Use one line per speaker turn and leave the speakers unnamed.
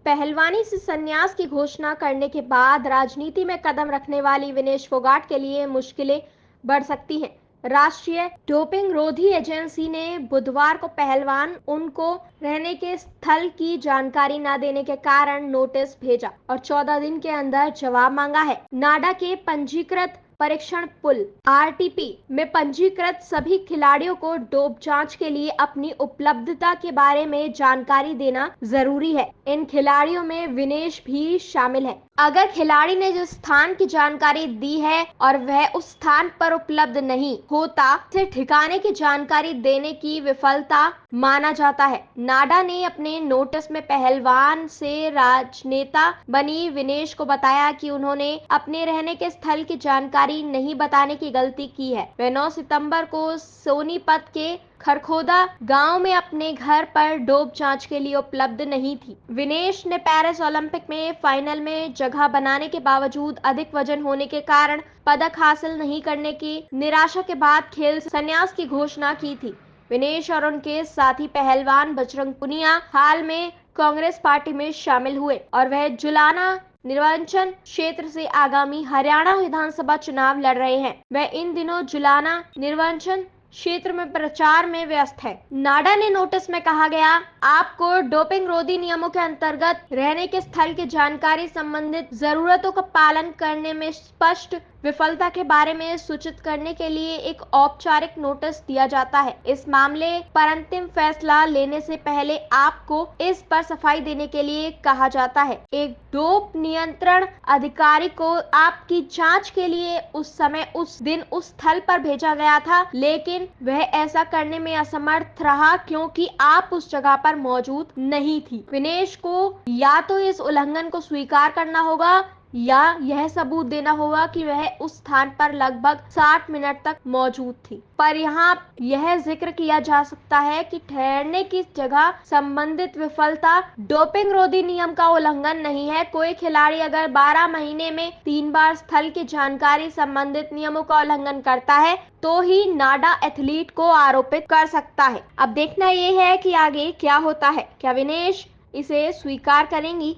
पहलवानी से संन्यास की घोषणा करने के बाद राजनीति में कदम रखने वाली विनेश फोगाट के लिए मुश्किलें बढ़ सकती हैं। राष्ट्रीय डोपिंग रोधी एजेंसी ने बुधवार को पहलवान उनको रहने के स्थल की जानकारी न देने के कारण नोटिस भेजा और 14 दिन के अंदर जवाब मांगा है। नाडा के पंजीकृत परीक्षण पुल आरटीपी में पंजीकृत सभी खिलाड़ियों को डोप जांच के लिए अपनी उपलब्धता के बारे में जानकारी देना जरूरी है। इन खिलाड़ियों में विनेश भी शामिल है। अगर खिलाड़ी ने जिस स्थान की जानकारी दी है और वह उस स्थान पर उपलब्ध नहीं होता, उसे ठिकाने की जानकारी देने की विफलता माना जाता है। नाडा ने अपने नोटिस में पहलवान से राजनेता बनी विनेश को बताया कि उन्होंने अपने रहने के स्थल की जानकारी नहीं बताने की गलती की है। वह 9 सितंबर को सोनीपत के खरखोदा गांव में अपने घर पर डोप जांच के लिए उपलब्ध नहीं थी। विनेश ने पेरिस ओलंपिक में फाइनल में जगह बनाने के बावजूद अधिक वजन होने के कारण पदक हासिल नहीं करने की निराशा के बाद खेल संन्यास की घोषणा की थी। विनेश और उनके साथी पहलवान बजरंग पुनिया हाल में कांग्रेस पार्टी में शामिल हुए और वह जुलाना निर्वाचन क्षेत्र से आगामी हरियाणा विधानसभा चुनाव लड़ रहे हैं। वह इन दिनों जुलाना निर्वाचन क्षेत्र में प्रचार में व्यस्त है। नाडा ने नोटिस में कहा गया, आपको डोपिंग रोधी नियमों के अंतर्गत रहने के स्थल की जानकारी संबंधित जरूरतों का पालन करने में स्पष्ट विफलता के बारे में सूचित करने के लिए एक औपचारिक नोटिस दिया जाता है। इस मामले पर अंतिम फैसला लेने से पहले आपको इस पर सफाई देने के लिए कहा जाता है। एक डोप नियंत्रण अधिकारी को आपकी जांच के लिए उस समय उस दिन उस स्थल पर भेजा गया था, लेकिन वह ऐसा करने में असमर्थ रहा क्योंकि आप उस जगह पर मौजूद नहीं थी। विनेश को या तो इस उल्लंघन को स्वीकार करना होगा या यह सबूत देना होगा कि वह उस स्थान पर लगभग 60 मिनट तक मौजूद थी। पर यहाँ यह जिक्र किया जा सकता है कि ठहरने की जगह संबंधित विफलता डोपिंग रोधी नियम का उल्लंघन नहीं है। कोई खिलाड़ी अगर 12 महीने में 3 बार स्थल की जानकारी संबंधित नियमों का उल्लंघन करता है तो ही नाडा एथलीट को आरोपित कर सकता है। अब देखना यह है कि आगे क्या होता है। क्या विनेश इसे स्वीकार करेंगी?